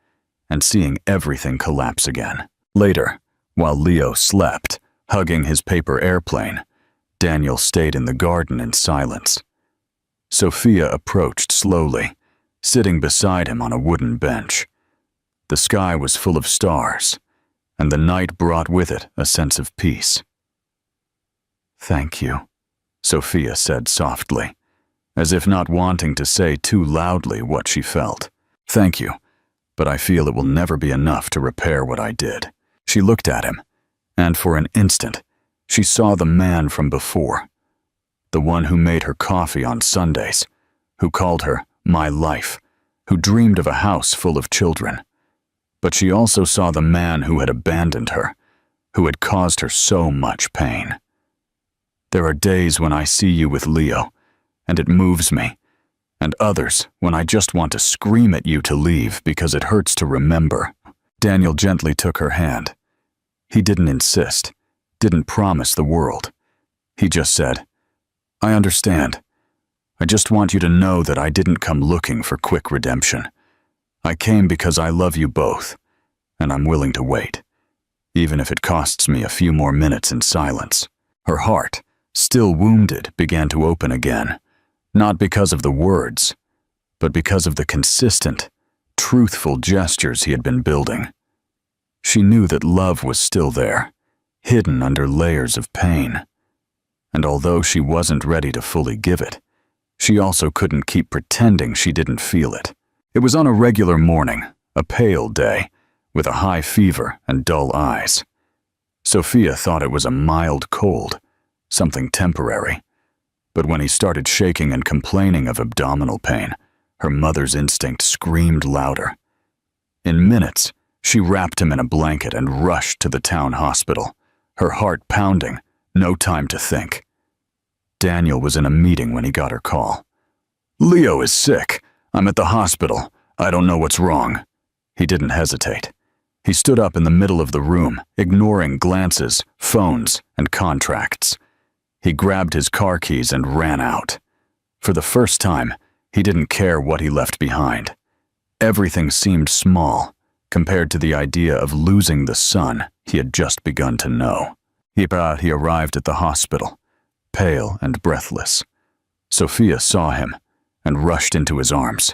and seeing everything collapse again. Later, while Leo slept, hugging his paper airplane, Daniel stayed in the garden in silence. Sophia approached slowly, sitting beside him on a wooden bench. The sky was full of stars, and the night brought with it a sense of peace. "Thank you," Sophia said softly, as if not wanting to say too loudly what she felt. "Thank you, but I feel it will never be enough to repair what I did." She looked at him, and for an instant, she saw the man from before, the one who made her coffee on Sundays, who called her my life, who dreamed of a house full of children. But she also saw the man who had abandoned her, who had caused her so much pain. "There are days when I see you with Leo, and it moves me, and others when I just want to scream at you to leave because it hurts to remember." Daniel gently took her hand. He didn't insist, didn't promise the world. He just said, "I understand. I just want you to know that I didn't come looking for quick redemption. I came because I love you both, and I'm willing to wait, even if it costs me a few more minutes in silence." Her heart, still wounded, began to open again, not because of the words, but because of the consistent, truthful gestures he had been building. She knew that love was still there, hidden under layers of pain. And although she wasn't ready to fully give it, she also couldn't keep pretending she didn't feel it. It was on a regular morning, a pale day, with a high fever and dull eyes. Sophia thought it was a mild cold, something temporary. But when he started shaking and complaining of abdominal pain, her mother's instinct screamed louder. In minutes, she wrapped him in a blanket and rushed to the town hospital, her heart pounding, no time to think. Daniel was in a meeting when he got her call. "Leo is sick. I'm at the hospital. I don't know what's wrong." He didn't hesitate. He stood up in the middle of the room, ignoring glances, phones, and contracts. He grabbed his car keys and ran out. For the first time, he didn't care what he left behind. Everything seemed small compared to the idea of losing the son he had just begun to know. He arrived at the hospital, pale and breathless. Sophia saw him and rushed into his arms.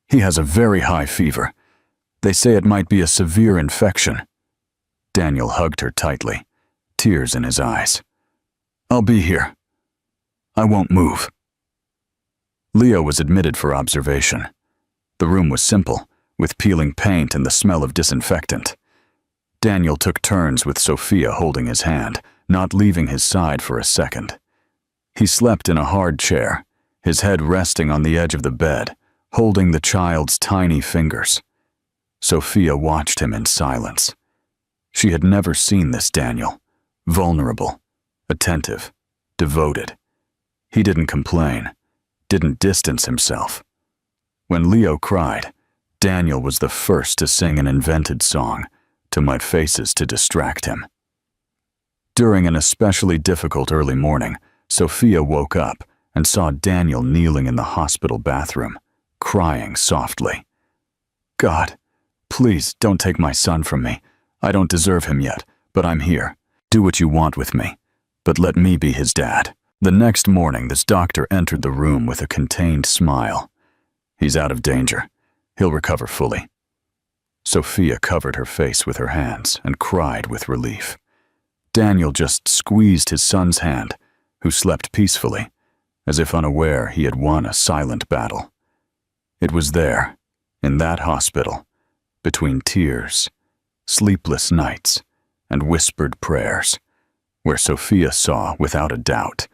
"He has a very high fever. They say it might be a severe infection." Daniel hugged her tightly, tears in his eyes. "I'll be here. I won't move." Leo was admitted for observation. The room was simple, with peeling paint and the smell of disinfectant. Daniel took turns with Sophia holding his hand, not leaving his side for a second. He slept in a hard chair, his head resting on the edge of the bed, holding the child's tiny fingers. Sophia watched him in silence. She had never seen this Daniel, vulnerable, attentive, devoted. He didn't complain, didn't distance himself. When Leo cried, Daniel was the first to sing an invented song, "To My Faces," to distract him. During an especially difficult early morning, Sophia woke up and saw Daniel kneeling in the hospital bathroom, crying softly. "God, please don't take my son from me. I don't deserve him yet, but I'm here. Do what you want with me, but let me be his dad." The next morning, this doctor entered the room with a contained smile. "He's out of danger. He'll recover fully." Sophia covered her face with her hands and cried with relief. Daniel just squeezed his son's hand, who slept peacefully, as if unaware he had won a silent battle. It was there, in that hospital, between tears, sleepless nights, and whispered prayers, where Sophia saw, without a doubt,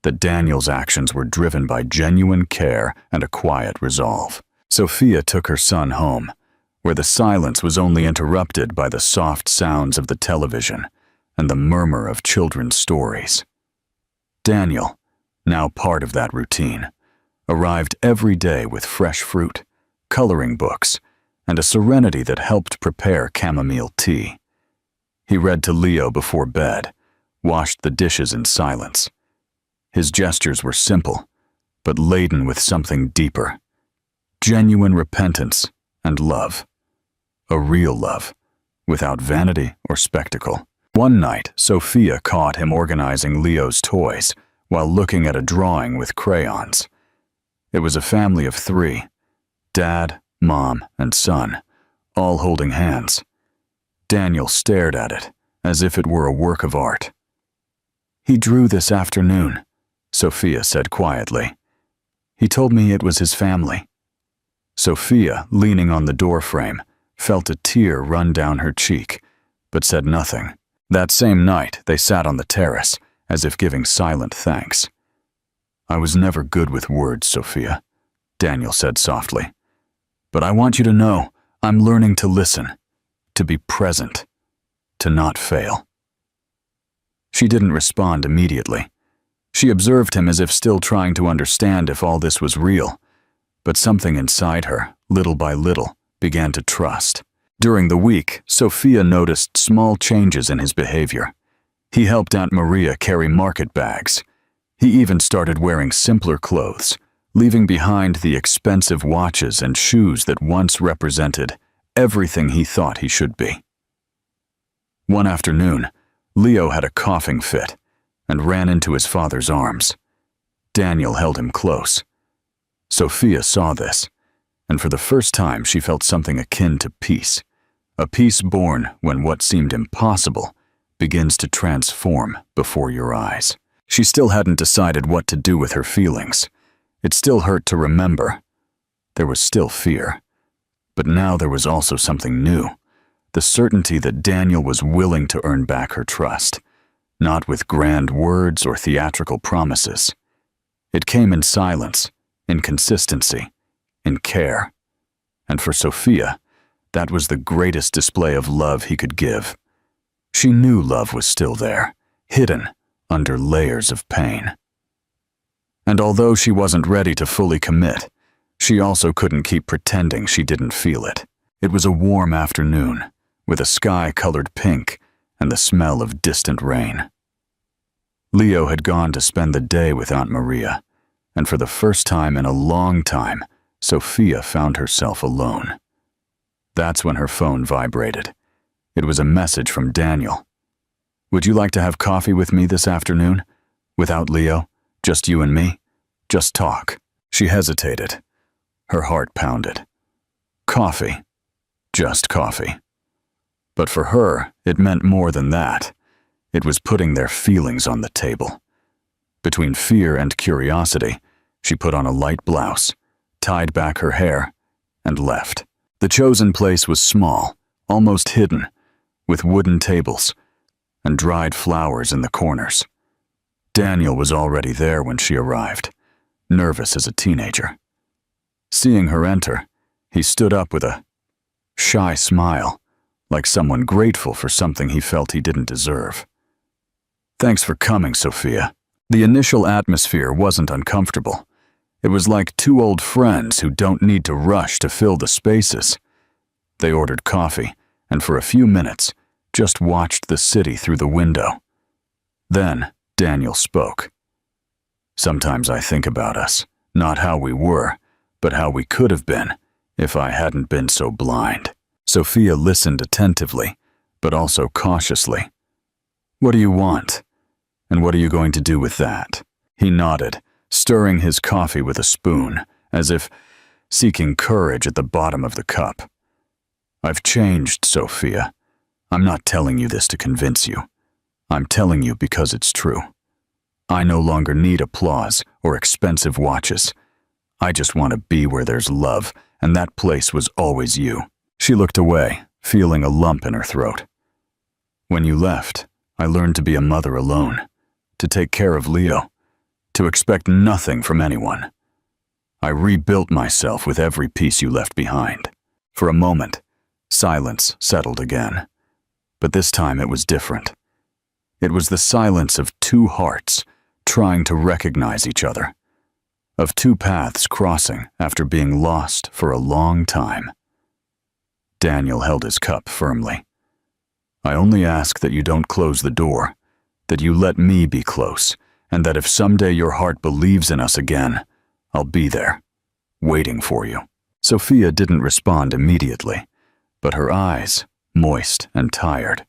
that Daniel's actions were driven by genuine care and a quiet resolve. Sophia took her son home, where the silence was only interrupted by the soft sounds of the television and the murmur of children's stories. Daniel, now part of that routine, arrived every day with fresh fruit, coloring books, and a serenity that helped prepare chamomile tea. He read to Leo before bed, washed the dishes in silence. His gestures were simple, but laden with something deeper. Genuine repentance and love. A real love, without vanity or spectacle. One night, Sophia caught him organizing Leo's toys while looking at a drawing with crayons. It was a family of 3, Dad, Mom, and son, all holding hands. Daniel stared at it as if it were a work of art. "He drew this afternoon," Sophia said quietly. "He told me it was his family." Sophia, leaning on the doorframe, felt a tear run down her cheek, but said nothing. That same night, they sat on the terrace, as if giving silent thanks. "I was never good with words, Sophia," Daniel said softly. "But I want you to know I'm learning to listen, to be present, to not fail." She didn't respond immediately. She observed him as if still trying to understand if all this was real, but something inside her, little by little, began to trust. During the week, Sophia noticed small changes in his behavior. He helped Aunt Maria carry market bags. He even started wearing simpler clothes, leaving behind the expensive watches and shoes that once represented everything he thought he should be. One afternoon, Leo had a coughing fit and ran into his father's arms. Daniel held him close. Sophia saw this, and for the first time she felt something akin to peace, a peace born when what seemed impossible begins to transform before your eyes. She still hadn't decided what to do with her feelings. It still hurt to remember. There was still fear. But now there was also something new, the certainty that Daniel was willing to earn back her trust, not with grand words or theatrical promises. It came in silence, in consistency, in care. And for Sophia, that was the greatest display of love he could give. She knew love was still there, hidden under layers of pain. And although she wasn't ready to fully commit, she also couldn't keep pretending she didn't feel it. It was a warm afternoon, with a sky colored pink and the smell of distant rain. Leo had gone to spend the day with Aunt Maria, and for the first time in a long time, Sophia found herself alone. That's when her phone vibrated. It was a message from Daniel. "Would you like to have coffee with me this afternoon? Without Leo? Just you and me? Just talk." She hesitated. Her heart pounded. Coffee. Just coffee. But for her, it meant more than that. It was putting their feelings on the table. Between fear and curiosity, she put on a light blouse, tied back her hair, and left. The chosen place was small, almost hidden, with wooden tables and dried flowers in the corners. Daniel was already there when she arrived, nervous as a teenager. Seeing her enter, he stood up with a shy smile, like someone grateful for something he felt he didn't deserve. "Thanks for coming, Sophia." The initial atmosphere wasn't uncomfortable. It was like two old friends who don't need to rush to fill the spaces. They ordered coffee, and for a few minutes, just watched the city through the window. Then, Daniel spoke. "Sometimes I think about us, not how we were, but how we could have been if I hadn't been so blind." Sophia listened attentively, but also cautiously. "What do you want? And what are you going to do with that?" He nodded, stirring his coffee with a spoon, as if seeking courage at the bottom of the cup. "I've changed, Sophia. I'm not telling you this to convince you. I'm telling you because it's true. I no longer need applause or expensive watches. I just want to be where there's love, and that place was always you." She looked away, feeling a lump in her throat. "When you left, I learned to be a mother alone, to take care of Leo, to expect nothing from anyone. I rebuilt myself with every piece you left behind." For a moment, silence settled again. But this time it was different. It was the silence of two hearts trying to recognize each other, of two paths crossing after being lost for a long time. Daniel held his cup firmly. "I only ask that you don't close the door, that you let me be close, and that if someday your heart believes in us again, I'll be there, waiting for you." Sophia didn't respond immediately, but her eyes, moist and tired,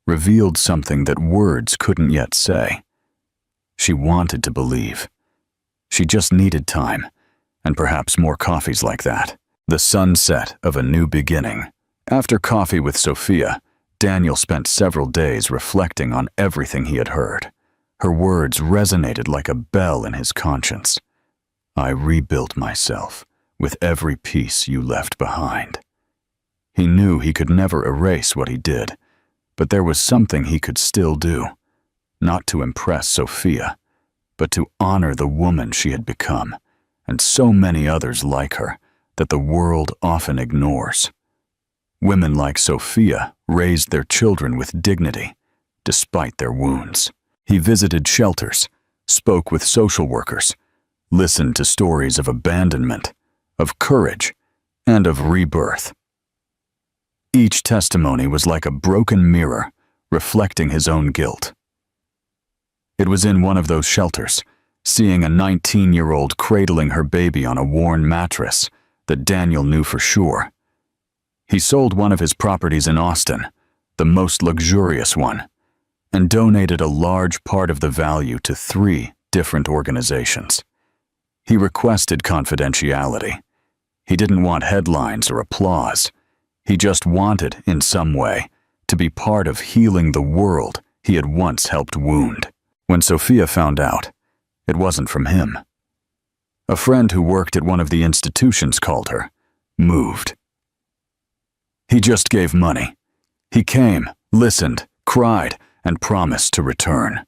revealed something that words couldn't yet say. She wanted to believe. She just needed time, and perhaps more coffees like that. The sunset of a new beginning. After coffee with Sophia, Daniel spent several days reflecting on everything he had heard. Her words resonated like a bell in his conscience. I rebuilt myself with every piece you left behind. He knew he could never erase what he did, but there was something he could still do, not to impress Sophia, but to honor the woman she had become, and so many others like her that the world often ignores. Women like Sophia raised their children with dignity, despite their wounds. He visited shelters, spoke with social workers, listened to stories of abandonment, of courage, and of rebirth. Each testimony was like a broken mirror, reflecting his own guilt. It was in one of those shelters, seeing a 19-year-old cradling her baby on a worn mattress, that Daniel knew for sure. He sold one of his properties in Austin, the most luxurious one, and donated a large part of the value to 3 different organizations. He requested confidentiality. He didn't want headlines or applause. He just wanted, in some way, to be part of healing the world he had once helped wound. When Sophia found out, it wasn't from him. A friend who worked at one of the institutions called her, moved. He just gave money. He came, listened, cried, and promised to return.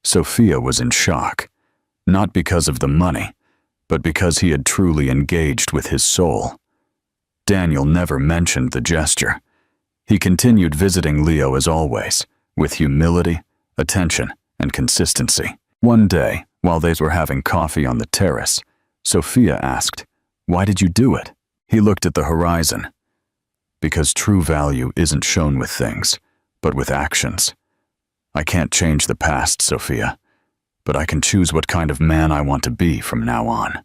Sophia was in shock, not because of the money, but because he had truly engaged with his soul. Daniel never mentioned the gesture. He continued visiting Leo as always, with humility, attention, and consistency. One day, while they were having coffee on the terrace, Sophia asked, "Why did you do it?" He looked at the horizon. Because true value isn't shown with things, but with actions. I can't change the past, Sophia, but I can choose what kind of man I want to be from now on.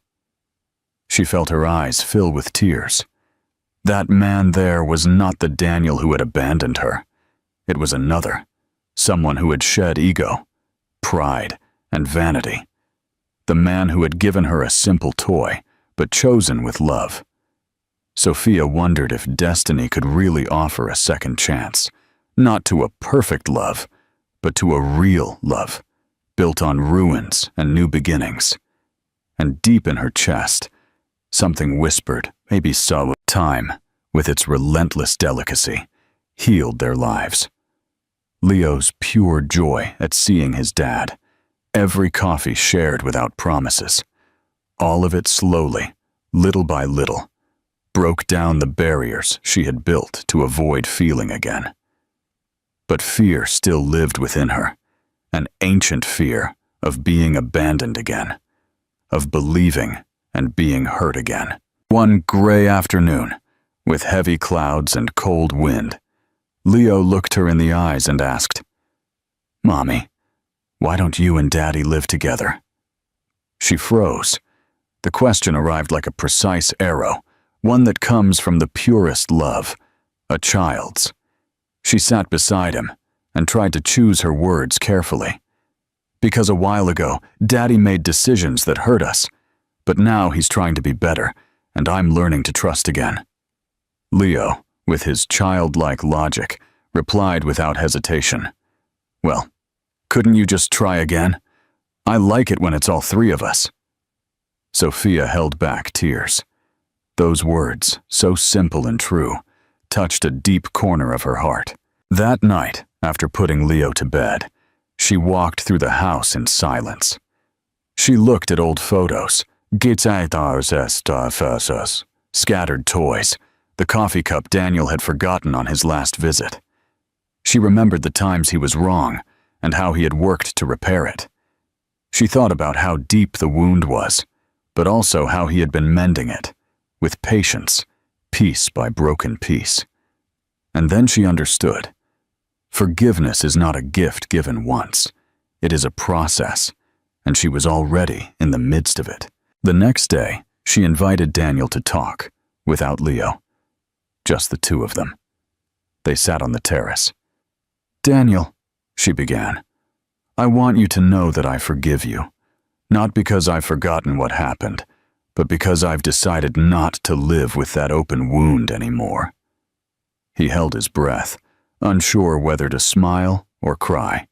She felt her eyes fill with tears. That man there was not the Daniel who had abandoned her. It was another, someone who had shed ego, pride, and vanity. The man who had given her a simple toy, but chosen with love. Sophia wondered if destiny could really offer a second chance, not to a perfect love, but to a real love, built on ruins and new beginnings. And deep in her chest, something whispered, maybe so. Time, with its relentless delicacy, healed their lives. Leo's pure joy at seeing his dad, every coffee shared without promises, all of it slowly, little by little, broke down the barriers she had built to avoid feeling again. But fear still lived within her, an ancient fear of being abandoned again, of believing and being hurt again. One gray afternoon, with heavy clouds and cold wind, Leo looked her in the eyes and asked, "Mommy, why don't you and Daddy live together?" She froze. The question arrived like a precise arrow, one that comes from the purest love, a child's. She sat beside him and tried to choose her words carefully. Because a while ago, Daddy made decisions that hurt us, but now he's trying to be better, and I'm learning to trust again. Leo, with his childlike logic, replied without hesitation, "Well, couldn't you just try again? I like it when it's all 3 of us." Sophia held back tears. Those words, so simple and true, touched a deep corner of her heart. That night, after putting Leo to bed, she walked through the house in silence. She looked at old photos, scattered toys, the coffee cup Daniel had forgotten on his last visit. She remembered the times he was wrong and how he had worked to repair it. She thought about how deep the wound was, but also how he had been mending it, with patience, piece by broken piece. And then she understood. Forgiveness is not a gift given once. It is a process, and she was already in the midst of it. The next day, she invited Daniel to talk, without Leo. Just the 2 of them. They sat on the terrace. "Daniel," she began, "I want you to know that I forgive you. Not because I've forgotten what happened, but because I've decided not to live with that open wound anymore." He held his breath, unsure whether to smile or cry.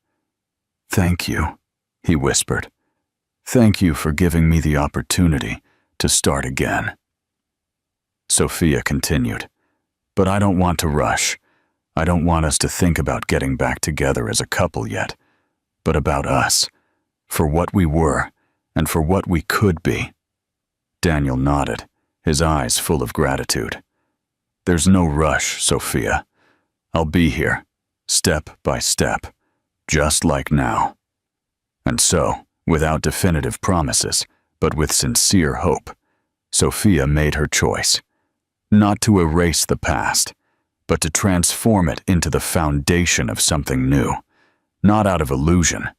"Thank you," he whispered. "Thank you for giving me the opportunity to start again." Sophia continued, "But I don't want to rush. I don't want us to think about getting back together as a couple yet, but about us, for what we were and for what we could be." Daniel nodded, his eyes full of gratitude. "There's no rush, Sophia. I'll be here, step by step, just like now." And so, without definitive promises, but with sincere hope, Sophia made her choice, not to erase the past, but to transform it into the foundation of something new, not out of illusion,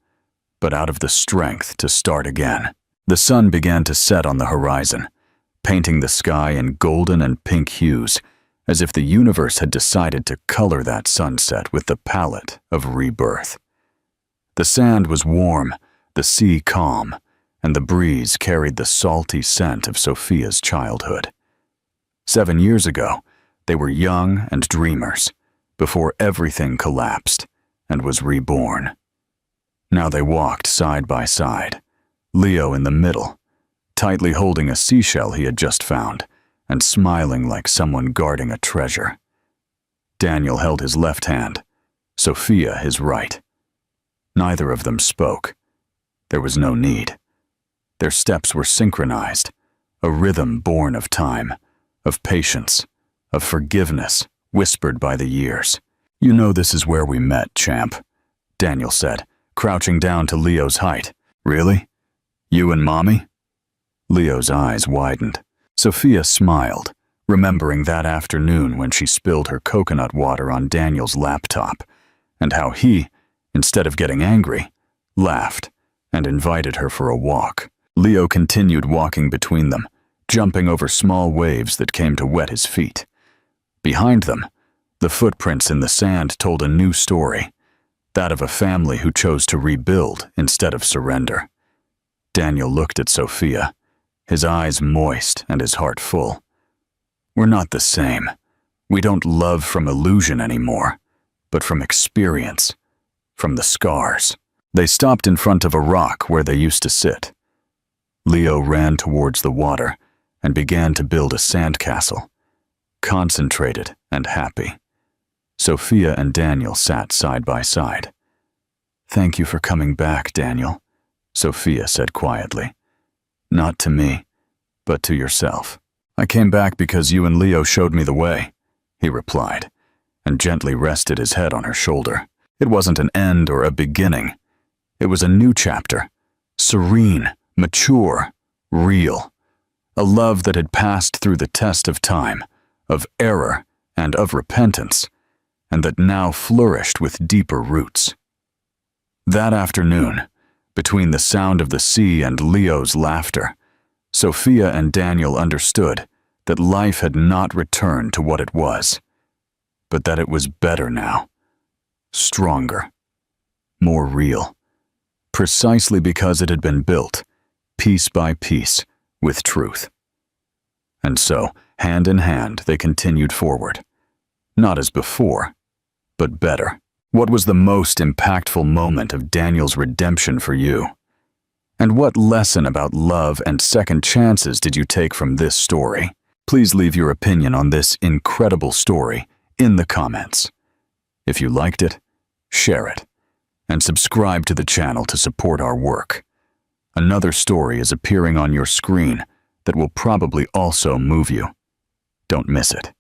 but out of the strength to start again. The sun began to set on the horizon, painting the sky in golden and pink hues, as if the universe had decided to color that sunset with the palette of rebirth. The sand was warm, the sea calm, and the breeze carried the salty scent of Sophia's childhood. 7 years ago, they were young and dreamers, before everything collapsed and was reborn. Now they walked side by side, Leo in the middle, tightly holding a seashell he had just found, and smiling like someone guarding a treasure. Daniel held his left hand, Sophia his right. Neither of them spoke. There was no need. Their steps were synchronized, a rhythm born of time, of patience, of forgiveness whispered by the years. "You know this is where we met, champ," Daniel said, crouching down to Leo's height. "Really? You and Mommy?" Leo's eyes widened. Sophia smiled, remembering that afternoon when she spilled her coconut water on Daniel's laptop, and how he, instead of getting angry, laughed and invited her for a walk. Leo continued walking between them, jumping over small waves that came to wet his feet. Behind them, the footprints in the sand told a new story, that of a family who chose to rebuild instead of surrender. Daniel looked at Sophia, his eyes moist and his heart full. "We're not the same. We don't love from illusion anymore, but from experience, from the scars." They stopped in front of a rock where they used to sit. Leo ran towards the water and began to build a sandcastle, concentrated and happy. Sophia and Daniel sat side by side. "Thank you for coming back, Daniel," Sophia said quietly. "Not to me, but to yourself." "I came back because you and Leo showed me the way," he replied, and gently rested his head on her shoulder. It wasn't an end or a beginning. It was a new chapter, serene, mature, real. A love that had passed through the test of time, of error, and of repentance, and that now flourished with deeper roots. That afternoon, between the sound of the sea and Leo's laughter, Sophia and Daniel understood that life had not returned to what it was, but that it was better now, stronger, more real, precisely because it had been built, piece by piece, with truth. And so, hand in hand, they continued forward, not as before, but better. What was the most impactful moment of Daniel's redemption for you? And what lesson about love and second chances did you take from this story? Please leave your opinion on this incredible story in the comments. If you liked it, share it, and subscribe to the channel to support our work. Another story is appearing on your screen that will probably also move you. Don't miss it.